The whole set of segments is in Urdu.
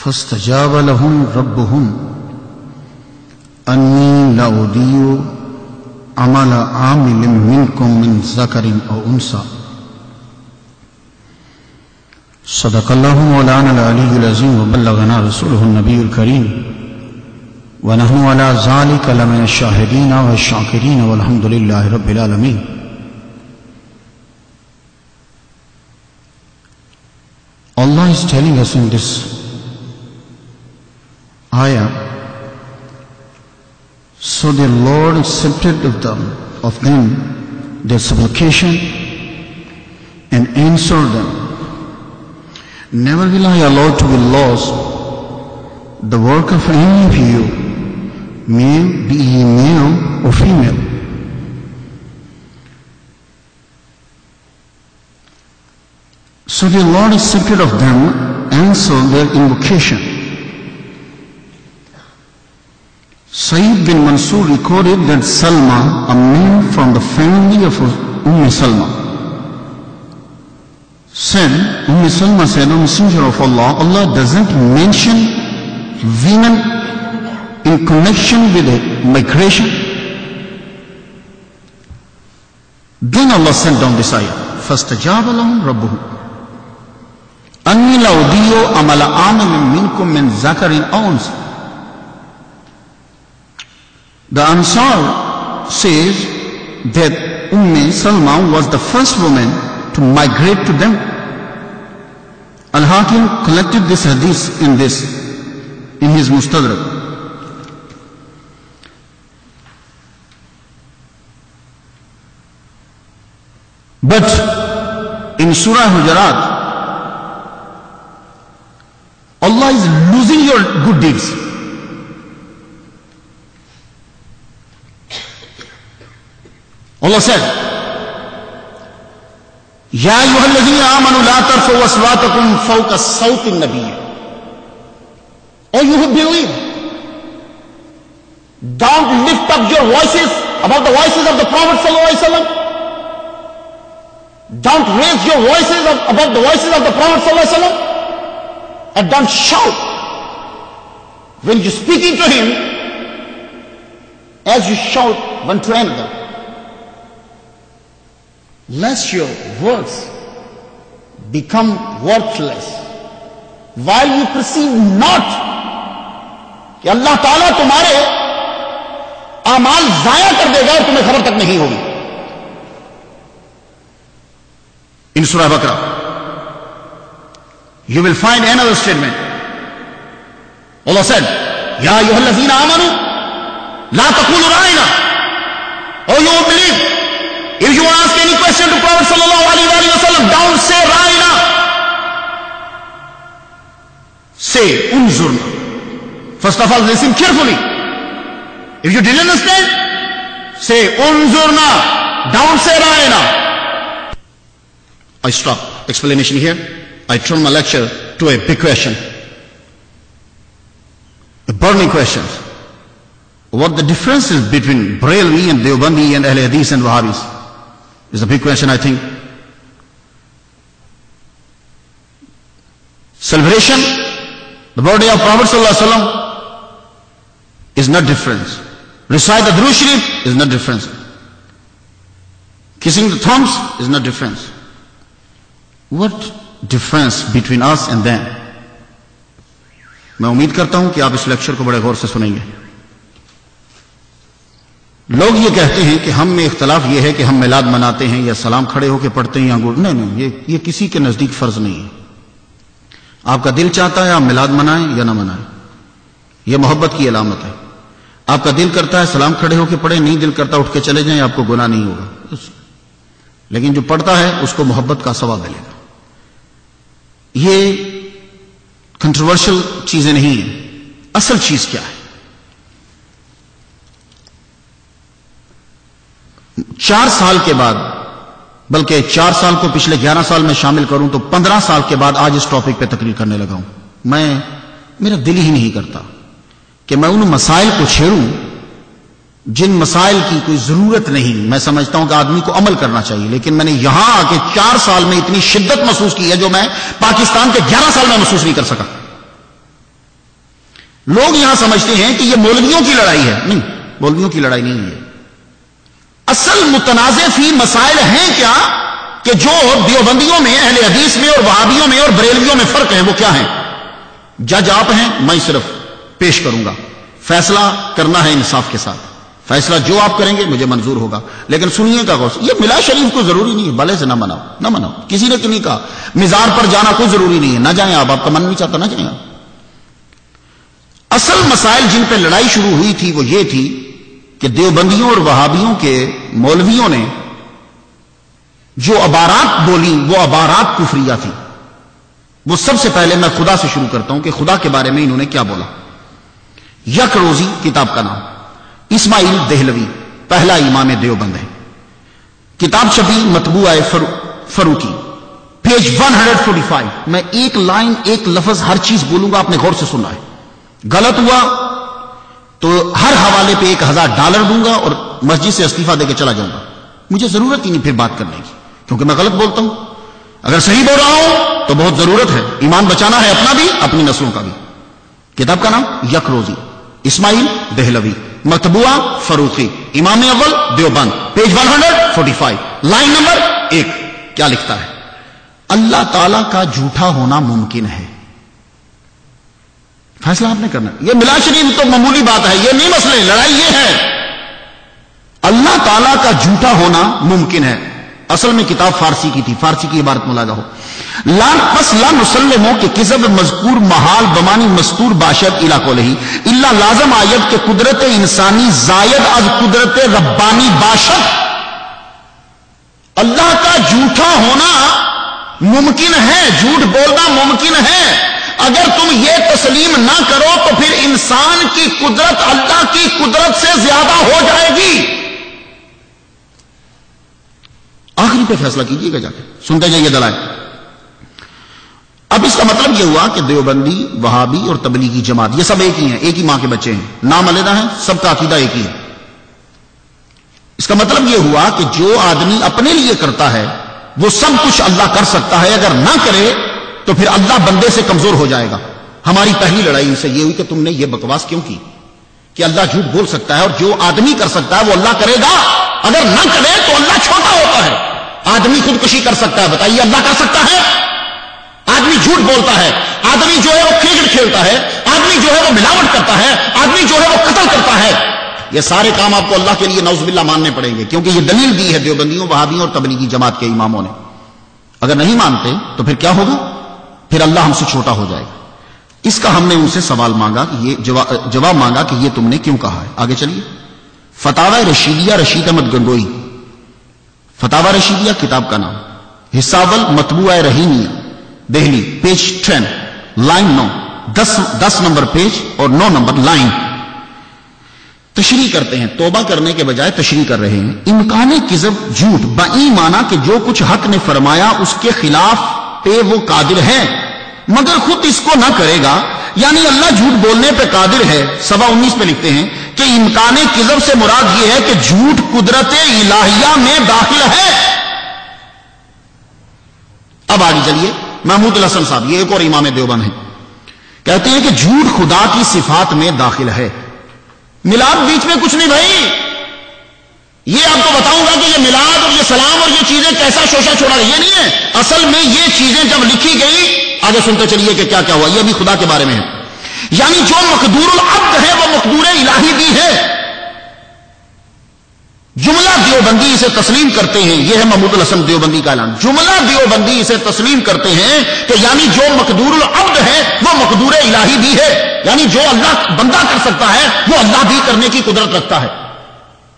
فاستجاب لهم ربهم أني لا أضيع عمل عامل منكم من ذكر أو أنثى صدق الله مولانا العلي العظيم وبلغنا رسوله النبي الكريم ونحن على ذلك لمن الشاهدين والشاكرين والحمد لله رب العالمين. Allah is telling us in this ayah, so the Lord accepted of them their supplication and answered them. Never will I allow to be lost the work of any of you, be he male or female. So the Lord accepted of them, answered their invocation. Sayyid bin Mansur recorded that Salma, a man from the family of Salma, said, Salma said, O Messenger of Allah, Allah doesn't mention women in connection with migration. Then Allah sent down this ayah, فَاسْتَجَابَ لَهُمْ رَبُّهُمْ أَنِّي لَا أُضِيعُ عَمَلَ عَامِلٍ مِّنكُم مِّن ذَكَرٍ أَوْ أُنثَىٰ. The Ansar says that Salma was the first woman to migrate to them. Al-Hakim collected this hadith in his Mustadrak. But in Surah Hujarat, Allah is losing your good deeds. Allah said, Ya ayyuhalladhina amanu la tarfa'u aswatakum fawqa sawti an-nabiy. O you who believe, don't lift up your voices above the voices of the Prophet sallallahu alaihi wasallam. Don't raise your voices above the voices of the Prophet sallallahu alaihi wasallam. And don't shout when you're speaking to him as you shout one to another. Lest your words become worthless while you perceive not کہ اللہ تعالیٰ تمہارے اعمال ضائع کر دے گا اور تمہیں خبر تک نہیں ہوگی. In Surah Baqarah, you will find another statement. Allah said, Ya ayyuhalladhina amanu la taqulu ra'ina. Oh, you believe, if you ask any question to Prophet sallallahu alaihi wasallam, don't say ra'ina. Say unzurna. First of all, listen carefully. If you didn't understand, say unzurna. Don't say ra'ina. I stop explanation here. I turn my lecture to a big question, a burning question. What the difference is between Barelvi and Deobandi and Ahl Hadith and Wahhabis is a big question, I think. Celebration, the birthday of Prophet sallallahu alaihi wasallam is not different. Recite the Durood Sharif is not different. Kissing the thumbs is not different. What difference between us and them? میں امید کرتا ہوں کہ آپ اس لیکچر کو بڑے غور سے سنیں گے. لوگ یہ کہتے ہیں کہ ہم میں اختلاف یہ ہے کہ ہم میلاد مناتے ہیں یا سلام کھڑے ہو کے پڑھتے ہیں یا نہیں، یہ کسی کے نزدیک فرض نہیں ہے. آپ کا دل چاہتا ہے آپ میلاد منائیں یا نہ منائیں، یہ محبت کی علامت ہے. آپ کا دل کرتا ہے سلام کھڑے ہو کے پڑھیں، نہیں دل کرتا اٹھ کے چلے جائیں، آپ کو گناہ نہیں ہوگا. لیکن جو پڑھتا ہے اس کو محبت کا ثواب ملے گا. یہ کنٹروورشل چیزیں نہیں ہیں. اصل چیز کیا ہے؟ 4 سال کے بعد، بلکہ 4 سال کو پچھلے 11 سال میں شامل کروں تو 15 سال کے بعد آج اس ٹاپک پہ تقریر کرنے لگا ہوں. میرا دل ہی نہیں کرتا کہ میں ان مسائل کو چھیڑوں جن مسائل کی کوئی ضرورت نہیں. میں سمجھتا ہوں کہ آدمی کو عمل کرنا چاہیے، لیکن میں نے یہاں آ کے 4 سال میں اتنی شدت محسوس کی ہے جو میں پاکستان کے 11 سال میں محسوس نہیں کر سکا. لوگ یہاں سمجھتے ہیں کہ یہ مولویوں کی لڑائی ہے. نہیں، مولویوں کی لڑائی نہیں ہے. اصل متنازع فی مسائل ہیں کیا کہ جو دیوبندیوں میں، اہل حدیث میں اور وہابیوں میں اور بریلویوں میں فرق ہے وہ کیا ہیں؟ جج آپ ہیں، میں صرف پیش کروں گا. فیصلہ کرنا ہے انصاف کے ساتھ. فیصلہ جو آپ کریں گے مجھے منظور ہوگا. لیکن سنیے کا غور سے، یہ ملا شریف کو ضروری نہیں ہے، بھلے سے نہ مناؤ، نہ مناؤ. کسی نے نہیں کہا مزار پر جانا کوئی ضروری نہیں ہے، نہ جائیں آپ کا من نہیں چاہتا نہ جائیں آپ. اصل مسائل جن پہ لڑائی شروع ہوئی تھی وہ یہ تھی کہ دیوبندیوں اور وہابیوں کے مولویوں نے جو عبارات بولی وہ عبارات کفریہ تھی. وہ سب سے پہلے میں خدا سے شروع کرتا ہوں کہ خدا کے بارے میں انہوں نے کیا بولا. یک روزی کتاب کا نام، اسماعیل دہلوی پہلا امام دیوبند ہے. کتاب چھپی مطبوعہ فروکی، پیج 145. میں ایک لائن ایک لفظ ہر چیز بولوں گا، آپ نے غور سے سننا ہے. غلط ہوا تو ہر حوالے پہ $1000 دوں گا اور مسجد سے استعفیٰ دے کے چلا جاؤں گا. مجھے ضرورت ہی نہیں پھر بات کرنے کی، کیونکہ میں غلط بولتا ہوں. اگر صحیح بول رہا ہوں تو بہت ضرورت ہے، ایمان بچانا ہے اپنا بھی اپنی نسلوں کا بھی. کتاب کا نام یک روزی، اسماعیل دہلوی، مطبوعہ فروخی، امام اول دیوبند، پیج 145، لائن نمبر 1. کیا لکھتا ہے؟ اللہ تعالی کا جھوٹا ہونا ممکن ہے. فیصلہ آپ نے کرنا. یہ ملا شریف تو معمولی بات ہے، یہ نہیں مسئلہ، لڑائی یہ ہے. اللہ تعالی کا جھوٹا ہونا ممکن ہے. اصل میں کتاب فارسی کی تھی، فارسی کی عبارت ملاحظہ ہو. پس لا نسلمو کہ کذب مذکور محال بمانی مستور باشد علاقوں لہی اللہ لازم آیت کہ قدرت انسانی زائد از قدرت ربانی باشد. اللہ کا جھوٹا ہونا ممکن ہے، جھوٹ بولنا ممکن ہے. اگر تم یہ تسلیم نہ کرو تو پھر انسان کی قدرت اللہ کی قدرت سے زیادہ ہو جائے گی. آخری پہ فیصلہ کیجیے گا جا کے، سنتے جائیے دلائل. اب اس کا مطلب یہ ہوا کہ دیوبندی، وہابی اور تبلیغی جماعت یہ سب ایک ہی ہیں، ایک ہی ماں کے بچے ہیں، نام علیحدہ ہیں، سب کا عقیدہ ایک ہی ہے. اس کا مطلب یہ ہوا کہ جو آدمی اپنے لیے کرتا ہے وہ سب کچھ اللہ کر سکتا ہے، اگر نہ کرے تو پھر اللہ بندے سے کمزور ہو جائے گا. ہماری پہلی لڑائی ان سے یہ ہوئی کہ تم نے یہ بکواس کیوں کی کہ اللہ جھوٹ بول سکتا ہے اور جو آدمی کر سکتا ہے وہ اللہ کرے گا، اگر نہ کرے تو اللہ چھوٹا ہوتا ہے. آدمی خودکشی کر سکتا ہے، بتائیے اللہ کر سکتا ہے؟ آدمی جھوٹ بولتا ہے، آدمی جو ہے وہ کرکٹ کھیلتا ہے، آدمی جو ہے وہ ملاوٹ کرتا ہے، آدمی جو ہے وہ قتل کرتا ہے. یہ سارے کام آپ کو اللہ کے لیے نعوذ باللہ ماننے پڑیں گے، کیونکہ یہ دلیل دی ہے دیوبندیوں، وہابیوں اور تبلیغی جماعت کے اماموں نے. اگر نہیں مانتے تو پھر کیا ہوگا؟ پھر اللہ ہم سے چھوٹا ہو جائے گا. اس کا ہم نے ان سے سوال مانگا کہ یہ جواب مانگا کہ یہ تم نے کیوں کہا ہے. آگے چلیے. فتاوی رشیدیہ، رشید احمد گنگوئی، فتاوی رشیدیہ کتاب کا نام، حصہ اول مطبوعہ Rahimiya Delhi, page 10، line 9، 10 number page اور 9 نمبر لائن. تشریح کرتے ہیں، توبہ کرنے کے بجائے تشریح کر رہے ہیں. امکان کذب جھوٹ بئی مانا کہ جو کچھ حق نے فرمایا اس کے خلاف پہ وہ قادر ہے مگر خود اس کو نہ کرے گا، یعنی اللہ جھوٹ بولنے پہ قادر ہے. 19 پہ لکھتے ہیں کہ امکان کذب سے مراد یہ ہے کہ جھوٹ قدرت الہیہ میں داخل ہے. اب آگے چلیے. محمود الحسن صاحب، یہ ایک اور امام دیوبند ہیں، کہتے ہیں کہ جھوٹ خدا کی صفات میں داخل ہے. میلاد بیچ میں کچھ نہیں بھائی، یہ آپ کو بتاؤں گا کہ یہ میلاد اور یہ سلام اور یہ چیزیں کیسا شوشہ چھوڑا ہے، یہ نہیں ہے. اصل میں یہ چیزیں جب لکھی گئی، آگے سنتے چلیے کہ کیا کیا ہوا. یہ بھی خدا کے بارے میں ہے. یعنی جو مقدور العبد ہے وہ مقدور الہی بھی ہے. جملہ دیوبندی اسے تسلیم کرتے ہیں، یہ ہے محمود الحسن دیوبندی کا اعلان. جملہ دیوبندی اسے تسلیم کرتے ہیں کہ یعنی جو مقدور العبد ہے وہ مقدور الہی بھی ہے، یعنی جو اللہ بندہ کر سکتا ہے وہ اللہ بھی کرنے کی قدرت رکھتا ہے.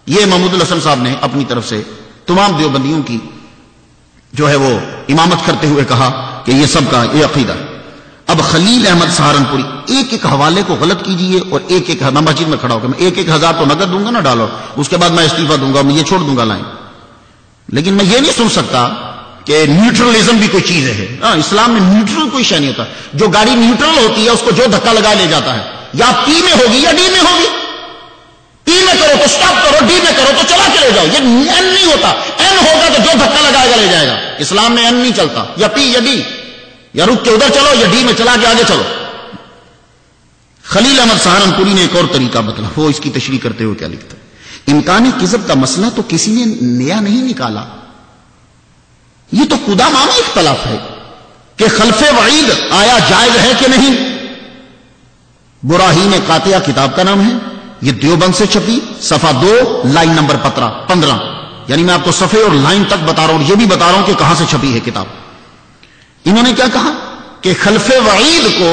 یہ محمود الحسن صاحب نے اپنی طرف سے تمام دیوبندیوں کی جو ہے وہ امامت کرتے ہوئے کہا کہ یہ سب کا یہ عقیدہ ہے. اب خلیل احمد سہارنپوری، ایک ایک حوالے کو غلط کیجئے اور ایک ایک، میں مسجد میں کھڑا ہو کے میں 1,000 تو نقد دوں گا نا ڈالر، اس کے بعد میں استعفیٰ دوں گا، میں یہ چھوڑ دوں گا لائن. لیکن میں یہ نہیں سن سکتا کہ نیوٹرلزم بھی کوئی چیز ہے. اسلام میں نیوٹرل کوئی شے نہیں ہوتا. جو گاڑی نیوٹرل ہوتی ہے اس کو جو دھکا لگا لے جاتا ہے، یا پی میں ہوگی یا ڈی میں ہوگی. پی میں کرو تو سٹاپ کرو، ڈی میں کرو تو چلا کے لے جاؤ. یہ این نہیں ہوتا، این ہوگا تو جو دھکا لگائے گا لے جائے گا. اسلام میں این نہیں چلتا، یا پی یا ڈی، یا رک کے ادھر چلو یا ڈی میں چلا کے آگے چلو. خلیل احمد سہارنپوری نے ایک اور طریقہ بتلا، وہ اس کی تشریح کرتے ہوئے کیا لکھتا ہے، امکان کذب کا مسئلہ تو کسی نے نیا نہیں نکالا، یہ تو قداماء میں اختلاف ہے کہ خلف وعید آیا جائز ہے کہ نہیں۔ براہین قاطعہ کتاب کا نام ہے، یہ دیوبند سے چھپی، صفحہ 2 لائن نمبر 15، یعنی میں آپ کو صفحے اور لائن تک بتا رہا ہوں، یہ بھی بتا رہا ہوں کہ کہاں سے چھپی ہے کتاب۔ انہوں نے کیا کہا کہ خلف وعید کو،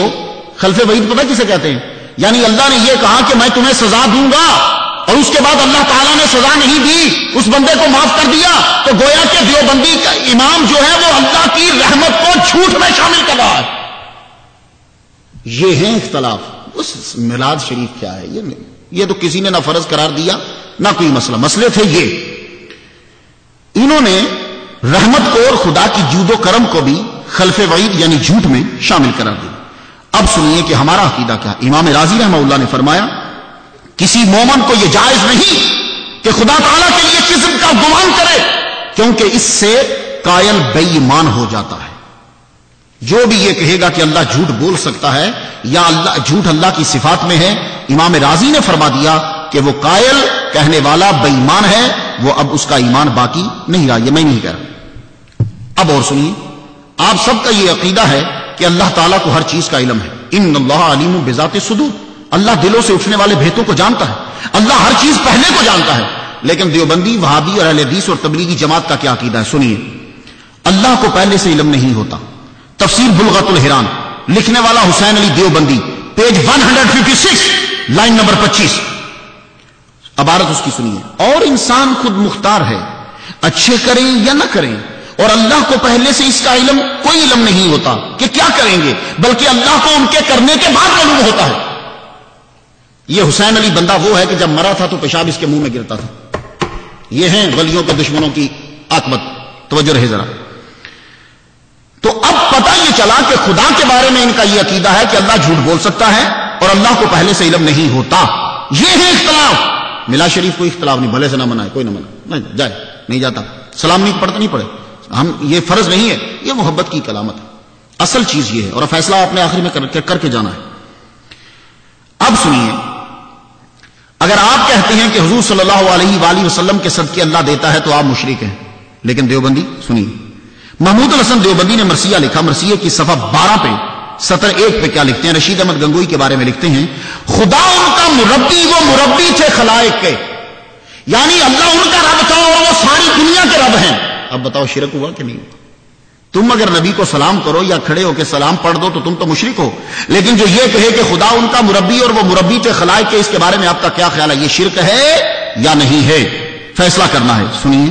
خلف وعید پتہ کسے کہتے ہیں، یعنی اللہ نے یہ کہا کہ میں تمہیں سزا دوں گا، اور اس کے بعد اللہ تعالیٰ نے سزا نہیں دی، اس بندے کو معاف کر دیا، تو گویا کہ دیوبندی کا امام جو ہے وہ اللہ کی رحمت کو جھوٹ میں شامل کر رہا ہے۔ یہ ہے اختلاف۔ اس میلاد شریف کیا ہے، یہ تو کسی نے نہ فرض قرار دیا نہ کوئی مسئلہ، مسئلے تھے یہ۔ انہوں نے رحمت کو اور خدا کی جود و کرم کو بھی خلف وعید یعنی جھوٹ میں شامل قرار دیا۔ اب سنیے کہ ہمارا عقیدہ کیا۔ امام راضی رحمہ اللہ نے فرمایا کسی مومن کو یہ جائز نہیں کہ خدا تعالیٰ کے لیے کذب کا گمان کرے، کیونکہ اس سے قائل بے ایمان ہو جاتا ہے۔ جو بھی یہ کہے گا کہ اللہ جھوٹ بول سکتا ہے یا جھوٹ اللہ کی صفات میں ہے، امام راضی نے فرما دیا کہ وہ قائل کہنے والا بے ایمان ہے، وہ اب اس کا ایمان باقی نہیں رہا۔ یہ میں نہیں کہہ رہا۔ اب اور سنیے، آپ سب کا یہ عقیدہ ہے کہ اللہ تعالیٰ کو ہر چیز کا علم ہے، ان اللہ علیم بذات الصدور، اللہ دلوں سے اٹھنے والے بھیتوں کو جانتا ہے، اللہ ہر چیز پہلے کو جانتا ہے۔ لیکن دیوبندی، وہابی اور اہل حدیث اور تبلیغی جماعت کا کیا عقیدہ ہے؟ سنیے، اللہ کو پہلے سے علم نہیں ہوتا۔ تفسیر بلغت الحران، لکھنے والا حسین علی دیوبندی، پیج 156 لائن نمبر 25، عبارت اس کی سنیے، اور انسان خود مختار ہے اچھے کریں یا نہ کریں، اور اللہ کو پہلے سے اس کا علم کوئی علم نہیں ہوتا کہ کیا کریں گے، بلکہ اللہ کو ان کے کرنے کے بعد معلوم ہوتا ہے۔ یہ حسین علی بندہ وہ ہے کہ جب مرا تھا تو پیشاب اس کے منہ میں گرتا تھا۔ یہ ہیں ولیوں کے دشمنوں کی عاقبت، توجہ رہے ذرا۔ تو اب پتہ یہ چلا کہ خدا کے بارے میں ان کا یہ عقیدہ ہے کہ اللہ جھوٹ بول سکتا ہے اور اللہ کو پہلے سے علم نہیں ہوتا۔ یہ ہے اختلاف۔ ملا شریف کوئی اختلاف نہیں، بھلے سے نہ منائے، کوئی نہ منائے، نہیں جائے، نہیں جاتا، سلام نہیں پڑھتا، نہیں پڑھے، ہم یہ فرض نہیں ہے، یہ محبت کی کلامت ہے۔ اصل چیز یہ ہے، اور فیصلہ آپ نے آخر میں کر کے جانا ہے۔ اب سنیے، اگر آپ کہتے ہیں کہ حضور صلی اللہ علیہ وآلہ وسلم کے صدقے اللہ دیتا ہے تو آپ مشرک ہیں۔ لیکن دیوبندی سنیے، محمود الحسن دیوبندی نے مرثیہ لکھا، مرثیہ کی صفحہ 12 پہ سطر 1 پہ کیا لکھتے ہیں؟ رشید احمد گنگوئی کے بارے میں لکھتے ہیں، خدا ان کا مربی، وہ مربی تھے خلائق کے، یعنی اللہ ان کا رب تھا اور وہ ساری دنیا کے رب ہیں۔ اب بتاؤ شرک ہوا کہ نہیں ہوا؟ تم اگر نبی کو سلام کرو یا کھڑے ہو کے سلام پڑھ دو تو تم تو مشرک ہو، لیکن جو یہ کہے کہ خدا ان کا مربی اور وہ مربی تھے خلائق کے، اس کے بارے میں آپ کا کیا خیال ہے؟ یہ شرک ہے یا نہیں ہے؟ فیصلہ کرنا ہے۔ سنیے،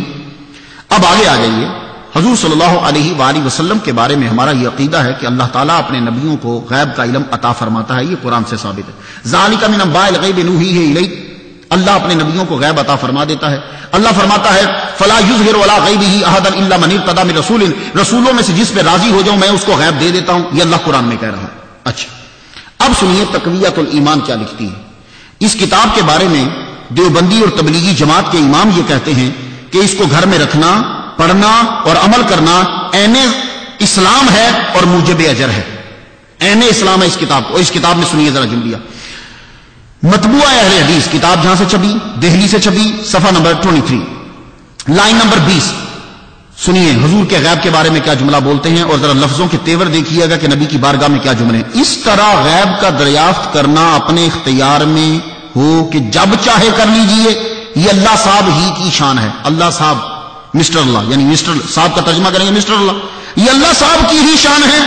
اب آگے آ جائیے۔ حضور صلی اللہ علیہ وآلہ وسلم کے بارے میں ہمارا یہ عقیدہ ہے کہ اللہ تعالیٰ اپنے نبیوں کو غیب کا علم عطا فرماتا ہے، یہ قرآن سے ثابت ہے۔ ذالک من انباء الغیب نوحیہ الیک، اللہ اپنے نبیوں کو غیب عطا فرما دیتا ہے۔ اللہ فرماتا ہے فلا یظہر علی غیبہ احدا الا من ارتضی من رسول، رسولوں میں سے جس پہ راضی ہو جاؤں میں اس کو غیب دے دیتا ہوں، یہ اللہ قرآن میں کہہ رہا ہے۔ اچھا، اب سنیے تقویۃ الایمان کیا لکھتی ہے۔ اس کتاب کے بارے میں دیوبندی اور تبلیغی جماعت کے امام یہ کہتے ہیں کہ اس کو گھر میں رکھنا، پڑھنا اور عمل کرنا عین اسلام ہے اور موجب اجر ہے۔ عین اسلام ہے اس کتاب کو۔ اس کتاب میں سنیے ذرا جملہ، مطبوعہ اہل حدیث کتاب جہاں سے چھپی، دہلی سے چھپی، صفحہ نمبر 23 لائن نمبر 20، سنیے حضور کے غیب کے بارے میں کیا جملہ بولتے ہیں، اور ذرا لفظوں کے تیور دیکھیے گا کہ نبی کی بارگاہ میں کیا جملے ہیں۔ اس طرح غیب کا دریافت کرنا اپنے اختیار میں ہو کہ جب چاہے کر لیجئے، یہ اللہ صاحب ہی کی شان ہے۔ اللہ صاحب، مسٹر اللہ، یعنی مسٹر صاحب کا ترجمہ کریں گے مسٹر اللہ، یہ اللہ صاحب کی ہی شان ہے۔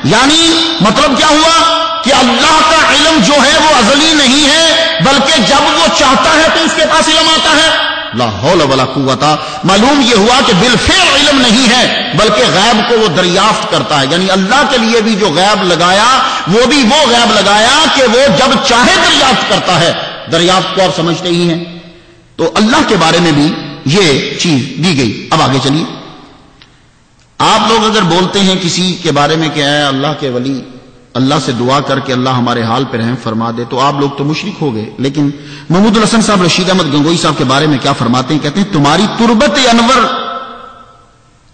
یعنی مطلب کیا ہوا کہ اللہ کا علم جو ہے وہ ازلی نہیں ہے، بلکہ جب وہ چاہتا ہے تو اس کے پاس علم آتا ہے۔ لا حول ولا قوت، معلوم یہ ہوا کہ بالفعل علم نہیں ہے بلکہ غیب کو وہ دریافت کرتا ہے۔ یعنی اللہ کے لیے بھی جو غیب لگایا وہ بھی وہ غیب لگایا کہ وہ جب چاہے دریافت کرتا ہے۔ دریافت کو آپ سمجھتے ہی ہیں، تو اللہ کے بارے میں بھی یہ چیز دی گئی۔ اب آگے چلیے، آپ لوگ اگر بولتے ہیں کسی کے بارے میں کہ اے اللہ کے ولی، اللہ سے دعا کر کے اللہ ہمارے حال پہ رحم فرما دے، تو آپ لوگ تو مشرک ہو گئے۔ لیکن محمود الحسن صاحب رشید احمد گنگوئی صاحب کے بارے میں کیا فرماتے ہیں؟ کہتے ہیں تمہاری تربت انور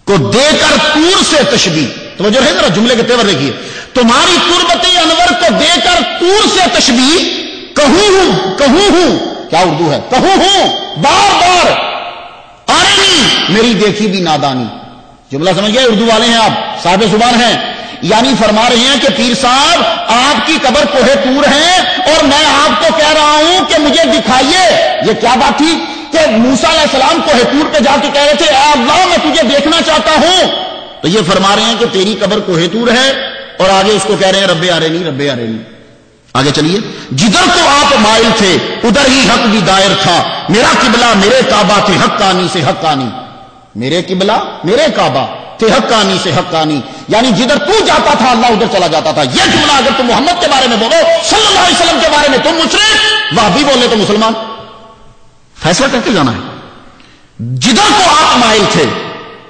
کو دے کر طور سے تشبیہ، توجہ ہے ذرا جملے کے تیور دیکھیے، تمہاری تربت انور کو دے کر طور سے تشبیہ کہوں ہوں کیا اردو ہے، کہوں ہوں بار بار آرینی میری دیکھی بھی نادانی. جملہ سمجھ گئے؟ اردو والے ہیں آپ، صاحب زبان ہیں. یعنی فرما رہے ہیں کہ پیر صاحب آپ کی قبر کوہ طور ہے اور میں آپ کو کہہ رہا ہوں کہ مجھے دکھائیے. یہ کیا بات تھی کہ موسیٰ علیہ السلام کوہ طور پہ جا کے کہہ رہے تھے اے اللہ میں تجھے دیکھنا چاہتا ہوں، تو یہ فرما رہے ہیں کہ تیری قبر کوہ طور ہے اور آگے اس کو کہہ رہے ہیں رب آرینی رب آرینی. آگے چلیے. جدھر تو آپ مائل تھے ادھر ہی حق بھی دائر تھا، میرا قبلہ میرے کعبہ تھے حقانی سے حقانی. میرے قبلہ میرے کعبہ تھے حقانی سے حقانی، یعنی جدھر تو جاتا تھا اللہ ادھر چلا جاتا تھا. یہ جملہ اگر تم محمد کے بارے میں بولو صلی اللہ علیہ وسلم کے بارے میں تم مشرک، وہابی بولے تو مسلمان. فیصلہ کر کے جانا ہے. جدھر تو آپ مائل تھے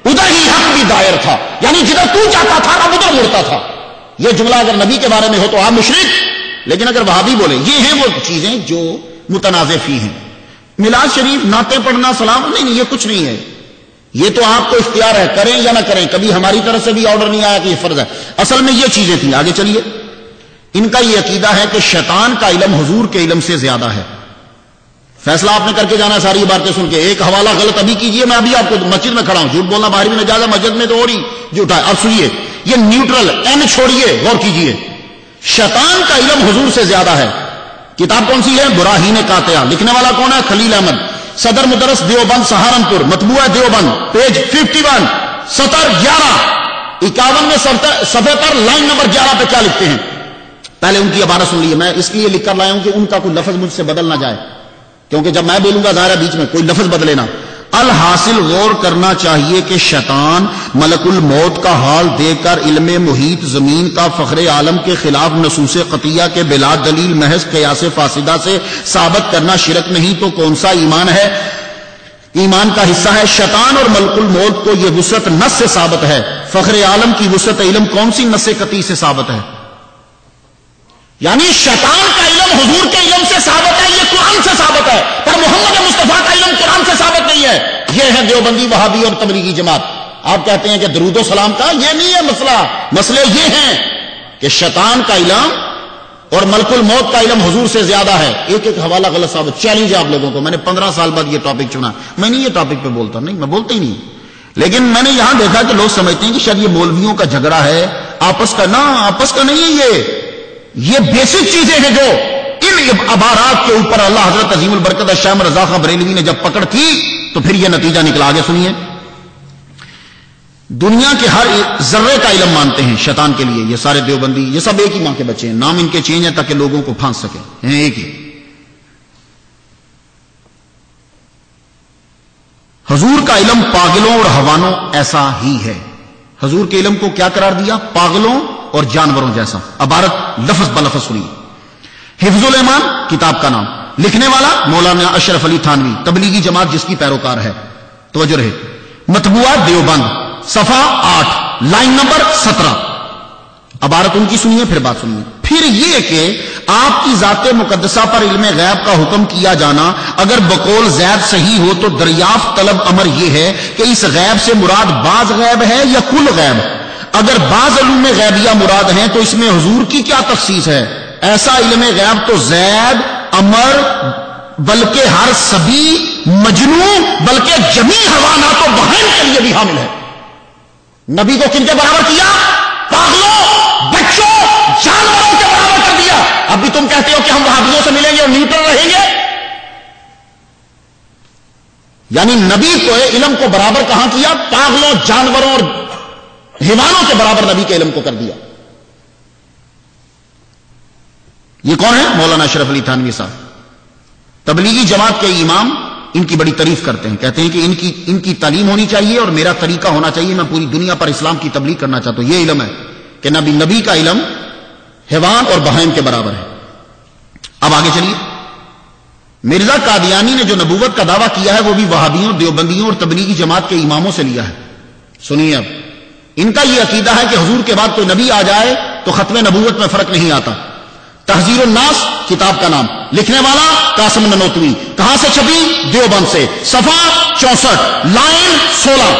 ادھر ہی حق بھی دائر تھا، یعنی جدھر تو جاتا تھا اب ادھر مڑتا تھا. یہ جملہ اگر نبی کے بارے میں ہو تو آپ مشرک، لیکن اگر وہابی بولے. یہ ہیں وہ چیزیں جو متنازع فی ہیں. میلاد شریف، نعتیں پڑھنا، سلام، نہیں یہ کچھ نہیں ہے. یہ تو آپ کو اختیار ہے، کریں یا نہ کریں. کبھی ہماری طرف سے بھی آرڈر نہیں آیا کہ یہ فرض ہے. اصل میں یہ چیزیں تھیں. آگے چلیے. ان کا یہ عقیدہ ہے کہ شیطان کا علم حضور کے علم سے زیادہ ہے. فیصلہ آپ نے کر کے جانا ہے ساری باتیں سن کے. ایک حوالہ غلط ابھی کیجئے، میں ابھی آپ کو مسجد میں کھڑا ہوں، جھوٹ بولنا باہر بھی نہ جائے، مسجد میں تو اور ہی جھوٹا ہے. اب سنیے، یہ نیوٹرل این چھوڑیے، غور کیجئے. شیطان کا علم حضور سے زیادہ ہے. کتاب کون سی ہے؟ براہین قاطعہ. لکھنے والا کون ہے؟ خلیل احمد، صدر مدرس دیوبند سہارنپور، مطبوعہ دیوبند، پیج 51، سطر 11، 51 میں صفحے پر لائن نمبر 11 پہ کیا لکھتے ہیں؟ پہلے ان کی عبارت سن لیے. میں اس لیے لکھ کر لایا ہوں کہ ان کا کوئی لفظ مجھ سے بدل نہ جائے، کیونکہ جب میں بولوں گا ظاہر ہے بیچ میں کوئی لفظ بدلے نا. الحاصل غور کرنا چاہیے کہ شیطان ملک الموت کا حال دے کر علم محیط زمین کا فخر عالم کے خلاف نصوص قطعیہ کے بلا دلیل محض قیاس فاسدہ سے ثابت کرنا شرک نہیں تو کون سا ایمان ہے؟ ایمان کا حصہ ہے. شیطان اور ملک الموت کو یہ وسعت نص سے ثابت ہے. فخر عالم کی وسعت علم کون سی نص قطعی سے ثابت ہے؟ یعنی شیطان کا علم حضور کے علم سے ثابت ہے، یہ قرآن سے ثابت ہے، پر محمد مصطفیٰ کا علم قرآن سے ثابت نہیں ہے. یہ ہے دیوبندی، وہابی اور تبلیغی جماعت. آپ کہتے ہیں کہ درود و سلام کا یہ نہیں ہے مسئلہ. مسئلے یہ ہیں کہ شیطان کا علم اور ملک الموت کا علم حضور سے زیادہ ہے. ایک ایک حوالہ غلط ثابت. چیلنج ہے آپ لوگوں کو. میں نے 15 سال بعد یہ ٹاپک چنا. میں نہیں یہ ٹاپک پہ بولتا، نہیں میں بولتا ہی نہیں. لیکن میں نے یہاں دیکھا کہ لوگ سمجھتے ہیں کہ شاید یہ مولویوں کا جھگڑا ہے آپس کا. نہ، آپس کا نہیں ہے. یہ بیسک چیزیں ہیں جو ان عبارات کے اوپر اللہ حضرت عظیم البرکت الشام رضا خان بریلوی نے جب پکڑ کی تو پھر یہ نتیجہ نکلا. آگے سنیے. دنیا کے ہر ذرے کا علم مانتے ہیں شیطان کے لیے. یہ سارے دیوبندی یہ سب ایک ہی ماں کے بچے ہیں. نام ان کے چینج ہیں تاکہ لوگوں کو پھانس سکیں. ایک ہی. حضور کا علم پاگلوں اور حوانوں ایسا ہی ہے. حضور کے علم کو کیا قرار دیا؟ پاگلوں اور جانوروں جیسا. عبارت لفظ بلفظ سنیے. حفظ الایمان کتاب کا نام. لکھنے والا مولانا اشرف علی تھانوی، تبلیغی جماعت جس کی پیروکار ہے. توجہ رہے. مطبوعہ دیوبند، صفحہ 8، لائن نمبر 17. عبارت ان کی سنیے پھر بات سنیے. پھر یہ کہ آپ کی ذات مقدسہ پر علم غیب کا حکم کیا جانا اگر بقول زید صحیح ہو تو دریافت طلب امر یہ ہے کہ اس غیب سے مراد بعض غیب ہے یا کل غیب. اگر بعض علوم غیبیہ مراد ہیں تو اس میں حضور کی کیا تخصیص ہے؟ ایسا علم غیب تو زید، امر، بلکہ ہر سبی، مجنون، بلکہ جمیع حیوانات و بہائم کے لیے بھی حامل ہے. نبی کو کن کے برابر کیا؟ پاگلوں، بچوں، جانوروں کے برابر کر دیا. اب بھی تم کہتے ہو کہ ہم وہابیوں سے ملیں گے اور نیوٹرل رہیں گے. یعنی نبی کو علم کو برابر کہاں کیا؟ پاگلوں، جانوروں اور حیوانوں کے برابر نبی کے علم کو کر دیا. یہ کون ہے؟ مولانا اشرف علی تھانوی صاحب. تبلیغی جماعت کے امام ان کی بڑی تعریف کرتے ہیں. کہتے ہیں کہ ان کی تعلیم ہونی چاہیے اور میرا طریقہ ہونا چاہیے. میں پوری دنیا پر اسلام کی تبلیغ کرنا چاہتا ہوں. یہ علم ہے کہ نبی کا علم حیوان اور بہائم کے برابر ہے. اب آگے چلیے. مرزا قادیانی نے جو نبوت کا دعویٰ کیا ہے وہ بھی وہابیوں، دیوبندیوں اور تبلیغی جماعت کے اماموں سے لیا ہے. سنیے. اب ان کا یہ عقیدہ ہے کہ حضور کے بعد کوئی نبی آ جائے تو ختم نبوت میں فرق نہیں آتا. تحذیر الناس کتاب کا نام. لکھنے والا قاسم ننوتوی. کہاں سے چھپی؟ دیوبند سے. صفحہ 64، لائن 16.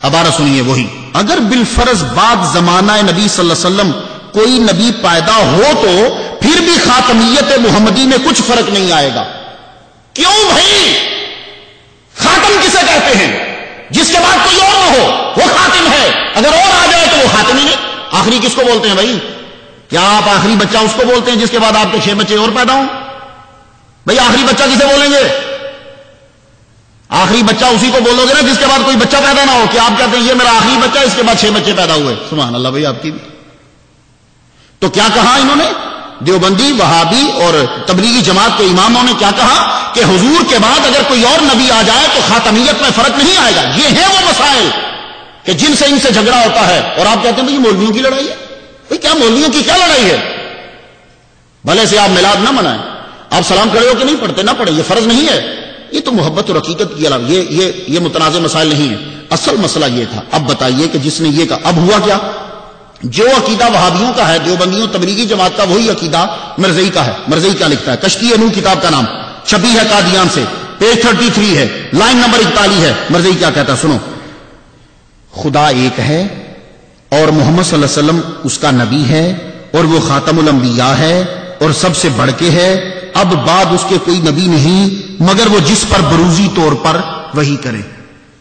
اب آرہ سنیے وہی، اگر بالفرض بعد زمانہ نبی صلی اللہ علیہ وسلم کوئی نبی پیدا ہو تو پھر بھی خاتمیت محمدی میں کچھ فرق نہیں آئے گا. کیوں بھائی؟ خاتم کسے کہتے ہیں؟ جس کے بعد کوئی اور نہ ہو وہ خاتم ہے، اگر اور آ جائے تو وہ خاتم ہی نہیں. آخری کس کو بولتے ہیں بھائی؟ کیا آپ آخری بچہ اس کو بولتے ہیں جس کے بعد آپ کے 6 بچے اور پیدا ہوں؟ بھائی آخری بچہ کسے بولیں گے؟ آخری بچہ اسی کو بولو گے نا جس کے بعد کوئی بچہ پیدا نہ ہو. کہ آپ کہتے ہیں یہ میرا آخری بچہ، اس کے بعد 6 بچے پیدا ہوئے. سبحان اللہ بھائی آپ کی بھی. تو کیا کہا انہوں نے؟ دیوبندی، وہابی اور تبلیغی جماعت کے اماموں نے کیا کہا کہ حضور کے بعد اگر کوئی اور نبی آ جائے تو خاتمیت میں فرق نہیں آئے گا. یہ ہیں وہ مسائل کہ جن سے ان سے جھگڑا ہوتا ہے. اور آپ کہتے ہیں بھائی مولویوں کی لڑائی ہے. بھائی کیا مولویوں کی کیا لڑائی ہے؟ بھلے سے آپ میلاد نہ منائیں، آپ سلام کھڑے ہو کے نہیں پڑھتے، نہ پڑھیں، یہ فرض نہیں ہے. یہ تو محبت اور حقیقت کی علامت. یہ متنازع مسائل نہیں ہیں. اصل مسئلہ یہ تھا. اب بتائیے کہ جس نے یہ کہا، اب ہوا کیا؟ جو عقیدہ وہابیوں کا ہے، دیوبندیوں تبلیغی جماعت کا، وہی عقیدہ مرزئی کا ہے. مرزئی کیا لکھتا ہے؟ کشکی نور کتاب کا نام، شبیہ ہے قادیان سے، پیج 33 ہے، لائن نمبر 41 ہے. مرزئی کیا کہتا ہے سنو: خدا ایک ہے اور محمد صلی اللہ علیہ وسلم اس کا نبی ہے اور وہ خاتم الانبیاء ہے اور سب سے بڑھ کے ہے. اب بعد اس کے کوئی نبی نہیں مگر وہ جس پر بروزی طور پر وہی کرے.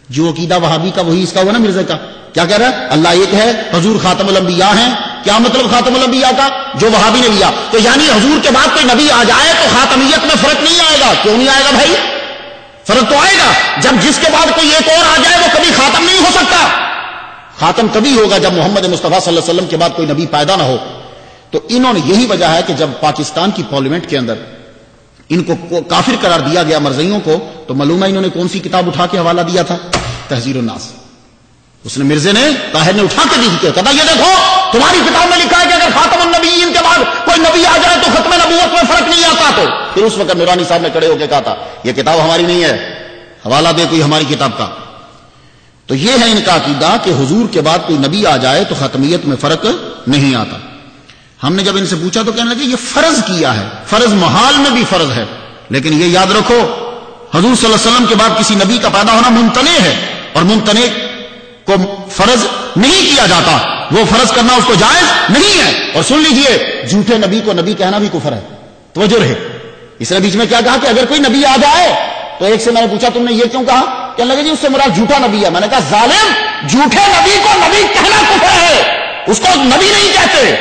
جو عقیدہ وہابی کا وہی اس کا ہوا نا مرزا کا. کیا کہہ رہا ہے؟ اللہ ایک ہے، حضور خاتم الانبیاء ہیں. کیا مطلب خاتم الانبیاء کا؟ جو وہابی نے لیا تو یعنی حضور کے بعد کوئی نبی آ جائے تو خاتمیت میں فرق نہیں آئے گا. کیوں نہیں آئے گا بھائی؟ فرق تو آئے گا. جب جس کے بعد کوئی ایک اور آ جائے وہ کبھی خاتم نہیں ہو سکتا. خاتم تبھی ہوگا جب محمد مصطفیٰ صلی اللہ علیہ وسلم کے بعد کوئی نبی پیدا نہ ہو. تو انہوں نے یہی وجہ ہے کہ جب پاکستان کی پارلیمنٹ کے اندر ان کو کافر قرار دیا گیا مرزئیوں کو، تو معلوم ہے انہوں نے کون سی کتاب اٹھا کے حوالہ دیا تھا؟ تحذیر الناس. اس نے مرزے نے، طاہر نے اٹھا کے دی تھی، کہتا یہ دیکھو تمہاری کتاب میں لکھا ہے کہ اگر خاتم النبیین کے بعد کوئی نبی آ جائے تو ختم نبوت میں فرق نہیں آتا. تو پھر اس وقت نورانی صاحب نے کھڑے ہو کے کہا تھا یہ کتاب ہماری نہیں ہے، حوالہ دے کوئی ہماری کتاب کا. تو یہ ہے ان کا عقیدہ کہ حضور کے بعد کوئی نبی آ جائے تو ختمیت میں فرق نہیں آتا. ہم نے جب ان سے پوچھا تو کہنے لگے یہ فرض کیا ہے، فرض محال میں بھی فرض ہے. لیکن یہ یاد رکھو حضور صلی اللہ علیہ وسلم کے بعد کسی نبی کا پیدا ہونا ممتنع ہے، اور ممتنع کو فرض نہیں کیا جاتا. وہ فرض کرنا اس کو جائز نہیں ہے. اور سن لیجئے، جھوٹے نبی کو نبی کہنا بھی کفر ہے. توجہ رہے. اس نے بیچ میں کیا کہا کہ اگر کوئی نبی آ جائے تو ایک سے میں نے پوچھا تم نے یہ کیوں کہا؟ کہنے لگے جی اس سے مراد جھوٹا نبی ہے. میں نے کہا ظالم، جھوٹے نبی کو نبی کہنا کفر ہے. اس کو نبی نہیں کہتے،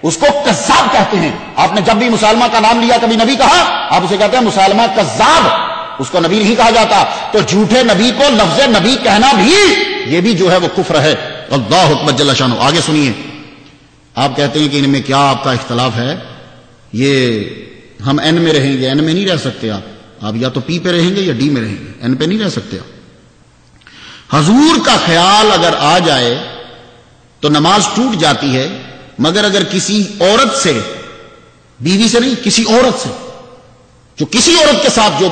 اس کو کذاب کہتے ہیں. آپ نے جب بھی مسالمہ کا نام لیا کبھی نبی کہا؟ آپ اسے کہتے ہیں مسالمہ کذاب، اس کو نبی نہیں کہا جاتا. تو جھوٹے نبی کو لفظ نبی کہنا بھی یہ بھی جو ہے وہ کفر ہے. اللہ اکبر جل شانہ. آگے سنیے. آپ کہتے ہیں کہ ان میں کیا آپ کا اختلاف ہے؟ یہ ہم این میں رہیں گے. این میں نہیں رہ سکتے آپ یا تو پی پہ رہیں گے یا ڈی میں رہیں گے، این پہ نہیں رہ سکتے آپ. حضور کا خیال اگر آ جائے تو نماز ٹوٹ جاتی ہے، مگر اگر کسی عورت سے، بیوی سے نہیں، کسی عورت سے، جو کسی عورت کے ساتھ جو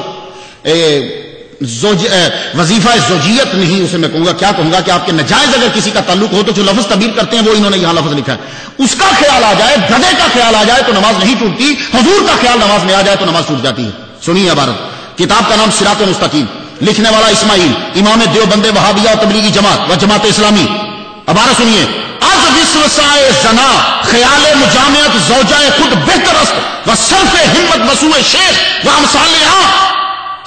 وظیفہ زوجیت نہیں، اسے میں کہوں گا، کیا کہوں گا کہ آپ کے نجائز اگر کسی کا تعلق ہو تو جو لفظ تعبیر کرتے ہیں وہ انہوں نے یہاں لفظ لکھا ہے، اس کا خیال آ جائے، گدھے کا خیال آ جائے تو نماز نہیں ٹوٹتی. حضور کا خیال نماز میں آ جائے تو نماز ٹوٹ جاتی ہے. سنیے عبارت. کتاب کا نام صراط مستقیم، لکھنے والا اسماعیل، امام دیوبند وہابیہ اور تبلیغی جماعت و جماعت اسلامی. عبارت سنیے. از وسوسائے زنا خیال مجامعت زوجہ خود بہتر است و صرف ہمت وسوع شیخ و امثالہ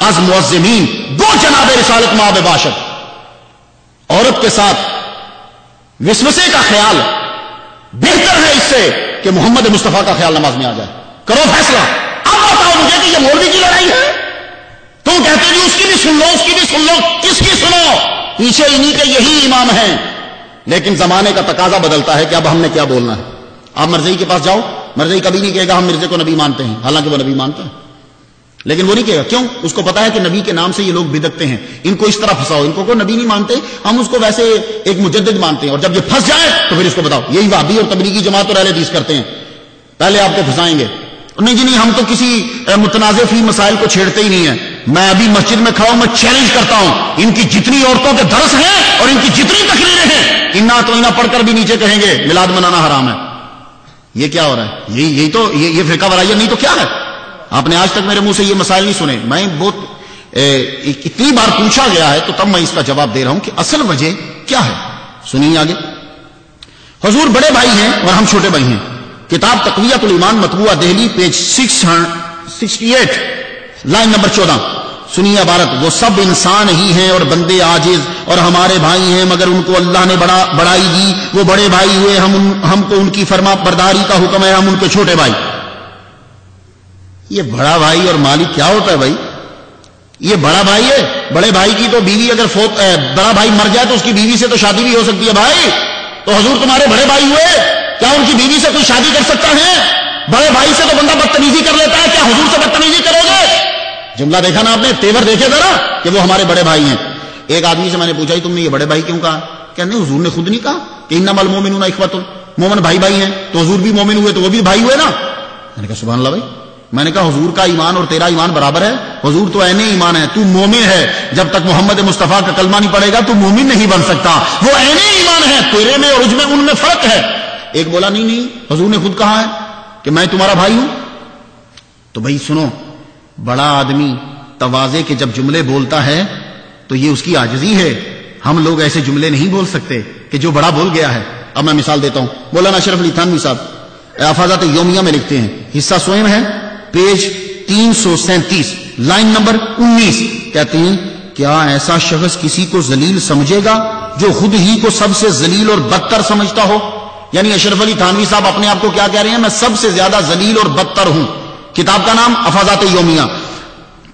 از معظمین گو جناب رسالت مآب باشد. عورت کے ساتھ وسوسے کا خیال بہتر ہے اس سے کہ محمد مصطفیٰ کا خیال نماز میں آ جائے. کرو فیصلہ. اب بتاؤ مجھے کہ یہ مولوی کی لڑائی ہے؟ تم کہتے جی اس کی بھی سن لو، اس کی بھی سن لو. کس کی سنو؟ پیچھے انہی کے یہی امام ہیں. لیکن زمانے کا تقاضا بدلتا ہے کہ اب ہم نے کیا بولنا ہے. آپ مرزئی کے پاس جاؤ، مرزئی کبھی نہیں کہے گا ہم مرزے کو نبی مانتے ہیں، حالانکہ وہ نبی مانتا ہے. لیکن وہ نہیں کہے گا. کیوں؟ اس کو پتا ہے کہ نبی کے نام سے یہ لوگ بدعتیں ہیں، ان کو اس طرح پھنساؤ. ان کو کوئی نبی نہیں مانتے، ہم اس کو ویسے ایک مجدد مانتے ہیں. اور جب یہ پھنس جائے تو پھر اس کو بتاؤ. یہی وہابی اور تبلیغی جماعت اور اہل حدیث کرتے ہیں. پہلے آپ کو پھنسائیں گے. نہیں جی نہیں، ہم تو کسی متنازع فی مسائل کو چھیڑتے ہی نہیں ہیں. میں ابھی مسجد میں کھڑا ہوں، میں چیلنج کرتا ہوں، ان کی جتنی عورتوں کے درس ہیں اور ان کی جتنی تقریریں ہیں، انا تو انا پڑھ کر بھی نیچے کہیں گے میلاد منانا حرام ہے. یہ کیا ہو رہا ہے؟ یہی تو یہ فرقہ وارائیت نہیں تو کیا ہے؟ آپ نے آج تک میرے منہ سے یہ مسائل نہیں سنے. میں بہت اتنی بار پوچھا گیا ہے تو تب میں اس کا جواب دے رہا ہوں کہ اصل وجہ کیا ہے؟ سنیے آگے. حضور بڑے بھائی ہیں اور ہم چھوٹے بھائی ہیں. کتاب تقویۃ الایمان مطبوعہ دہلی پیج 668 لائن نمبر 14. سنیے عبارت. وہ سب انسان ہی ہیں اور بندے عاجز اور ہمارے بھائی ہیں مگر ان کو اللہ نے بڑائی دی. وہ بڑے بھائی ہوئے, ہم کو ان کی فرما برداری کا حکم ہے, ہم ان کے چھوٹے بھائی. یہ بڑا بھائی اور مالک کیا ہوتا ہے بھائی؟ یہ بڑا بھائی ہے. بڑے بھائی کی تو بیوی اگر بڑا بھائی مر جائے تو اس کی بیوی سے تو شادی بھی ہو سکتی ہے بھائی. تو حضور تمہارے بڑے بھائی ہوئے, کیا ان کی بیوی سے کوئی شادی کر سکتا ہے؟ بڑے بھائی سے تو بندہ بدتمیزی کر لیتا ہے, کیا حضور سے بدتمیزی کرو گے؟ جملہ دیکھا نا آپ نے, تیور دیکھے ذرا کہ وہ ہمارے بڑے بھائی ہیں. ایک آدمی سے میں نے پوچھا تم نے یہ بڑے بھائی کیوں کہا؟ کہنے حضور نے خود نہیں کہا کہ انما المؤمنون اخوۃ, مومن بھائی بھائی ہیں, تو حضور بھی مومن ہوئے تو وہ بھی بھائی ہوئے نا. میں نے کہا سبحان اللہ بھائی. میں نے کہا حضور کا ایمان اور تیرا ایمان برابر ہے؟ حضور تو عین ایمان ہے, تو مومن ہے. جب تک محمد مصطفیٰ کا کلمہ نہیں پڑے گا تو مومن نہیں بن سکتا. وہ عین ایمان ہے, تیرے میں اور ان میں فرق ہے. ایک بولا نہیں حضور نے خود کہا ہے کہ میں تمہارا بھائی ہوں. تو بھائی سنو, بڑا آدمی تواضع کے جب جملے بولتا ہے تو یہ اس کی عاجزی ہے. ہم لوگ ایسے جملے نہیں بول سکتے کہ جو بڑا بول گیا ہے. اب میں مثال دیتا ہوں. مولانا اشرف علی تھانوی صاحب افاظات یومیہ میں لکھتے ہیں, حصہ سوئم ہے, پیج 337 لائن نمبر 19. کہتے ہیں کیا ایسا شخص کسی کو ذلیل سمجھے گا جو خود ہی کو سب سے ذلیل اور بدتر سمجھتا ہو؟ یعنی اشرف علی تھانوی صاحب اپنے آپ کو کیا کہہ رہے ہیں؟ میں سب سے زیادہ ذلیل اور بدتر ہوں. کتاب کا نام افاظات یومیہ,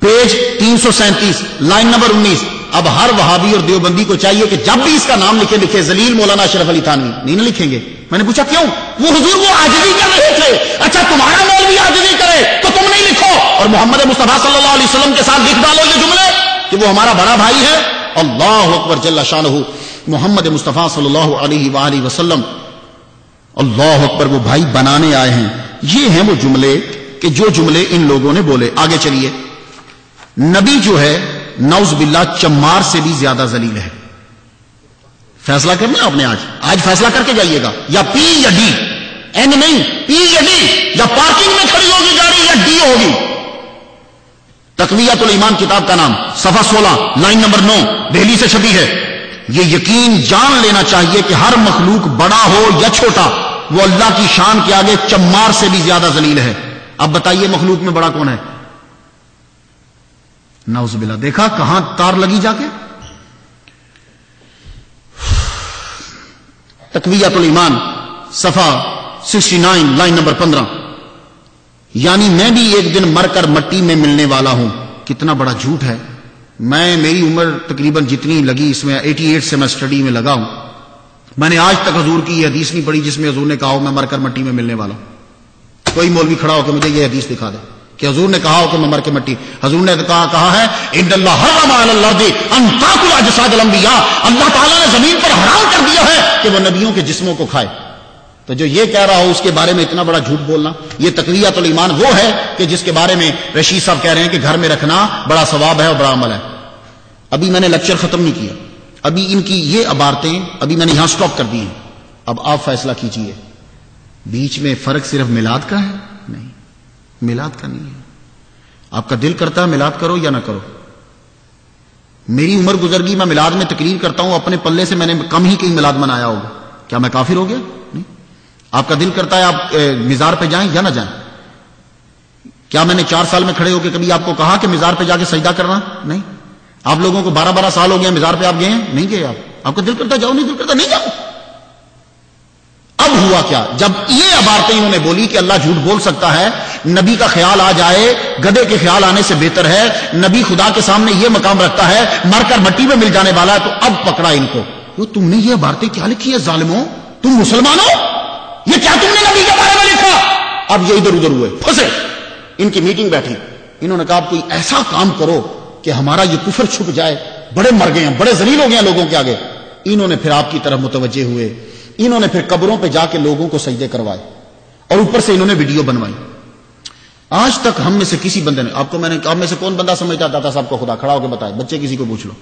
پیج 337 لائن نمبر 19. اب ہر وہابی اور دیوبندی کو چاہیے کہ جب بھی اس کا نام لکھے ذلیل مولانا اشرف علی تھانوی. نہیں نہ لکھیں گے. میں نے پوچھا کیوں؟ وہ حضور وہ عاجزی کر رہے تھے. اچھا تمہارا مولوی عاجزی کرے تو تم نہیں لکھو, اور محمد مصطفیٰ صلی اللہ علیہ وسلم کے ساتھ لکھ ڈالو یہ جملے کہ وہ ہمارا بڑا بھائی ہے. اللہ اکبر جل شانہ. محمد مصطفیٰ صلی اللہ علیہ وآلہ وسلم اللہ اکبر وہ بھائی بنانے آئے ہیں. یہ ہیں وہ جملے کہ جو جملے ان لوگوں نے بولے. آگے چلیے. نبی جو ہے نعوذ باللہ چمار سے بھی زیادہ ذلیل ہے. فیصلہ کرنا آپ نے, آج فیصلہ کر کے جائیے گا, یا پی یا ڈی. این نہیں, پی یا ڈی, یا پارکنگ میں کھڑی ہوگی گاڑی یا ڈی ہوگی. تقویۃ الایمان کتاب کا نام, صفحہ 16 لائن نمبر 9, دہلی سے چھپی ہے. یہ یقین جان لینا چاہیے کہ ہر مخلوق بڑا ہو یا چھوٹا وہ اللہ کی شان کے آگے چمار سے بھی زیادہ ذلیل ہے. اب بتائیے مخلوق میں بڑا کون ہے؟ نعوذ باللہ. دیکھا کہاں تار لگی جا کے. تقویۃ الایمان صفحہ 69 لائن نمبر 15. یعنی میں بھی ایک دن مر کر مٹی میں ملنے والا ہوں. کتنا بڑا جھوٹ ہے. میری عمر تقریباً جتنی لگی اس میں 88 سے میں سٹڈی میں لگا ہوں. میں نے آج تک حضور کی یہ حدیث نہیں پڑھی جس میں حضور نے کہا ہو میں مر کر مٹی میں ملنے والا ہوں. کوئی مولوی کھڑا ہو کہ مجھے یہ حدیث دکھا دے کہ حضور نے کہا ہو کہ میں مر کے مٹی. حضور نے کہا ہے ان اللہ حرم علی الارض ان تاکل اجساد الانبیاء, اللہ تعالیٰ نے زمین پر حرام کر دیا ہے کہ وہ نبیوں کے جسموں کو کھائے. تو جو یہ کہہ رہا ہو اس کے بارے میں اتنا بڑا جھوٹ بولنا. یہ تقویۃ الایمان وہ ہے کہ جس کے بارے میں رشید صاحب کہہ رہے ہیں کہ گھر میں رکھنا بڑا ثواب ہے اور بڑا عمل ہے. ابھی میں نے لیکچر ختم نہیں کیا, ابھی ان کی یہ عبارتیں ابھی میں نے یہاں سٹاپ کر دی ہیں. اب آپ فیصلہ کیجئے. بیچ میں فرق صرف میلاد کا ہے؟ نہیں, میلاد کا نہیں ہے. آپ کا دل کرتا ہے میلاد کرو یا نہ کرو. میری عمر گزر گئی, میں میلاد میں تقریر کرتا ہوں, اپنے پلے سے میں نے کم ہی کہیں میلاد منایا ہوگا. کیا میں کافر ہو گیا؟ نہیں. آپ کا دل کرتا ہے آپ مزار پہ جائیں یا نہ جائیں. کیا میں نے 4 سال میں کھڑے ہو کے کبھی آپ کو کہا کہ مزار پہ جا کے سجدہ کرنا؟ نہیں. آپ لوگوں کو 12 سال ہو گئے مزار پہ آپ گئے ہیں؟ نہیں گئے. آپ کا دل کرتا جاؤ, نہیں دل کرتا نہیں جاؤ. اب ہوا کیا؟ جب یہ عبارتیں انہوں نے بولی کہ اللہ جھوٹ بول سکتا ہے, نبی کا خیال آ جائے گدے کے خیال آنے سے بہتر ہے, نبی خدا کے سامنے یہ مقام رکھتا ہے مر کر مٹی میں مل جانے والا ہے, تو اب پکڑا ان کو. تم نے یہ عبارتیں کیا لکھی ہے ظالموں؟ تم مسلمانوں, یہ کیا تم نے نبی کے بارے میں لکھا؟ اب یہ ادھر ادھر ہوئے پھنسے. ان کی میٹنگ بیٹھی, انہوں نے کہا کوئی ایسا کام کرو کہ ہمارا یہ کفر چھپ جائے. بڑے مر گئے ہیں, بڑے ذلیل ہو گئے ہیں لوگوں کے آگے. انہوں نے پھر آپ کی طرف متوجہ ہوئے, انہوں نے پھر قبروں پہ جا کے لوگوں کو سجدے کروائے اور اوپر سے انہوں نے ویڈیو بنوائی. آج تک ہم میں سے کسی بندے نے, آپ کو میں نے آپ میں سے کون بندہ سمجھتا داتا صاحب کو خدا؟ کھڑا ہو کے بتائے, بچے کسی کو پوچھ لو,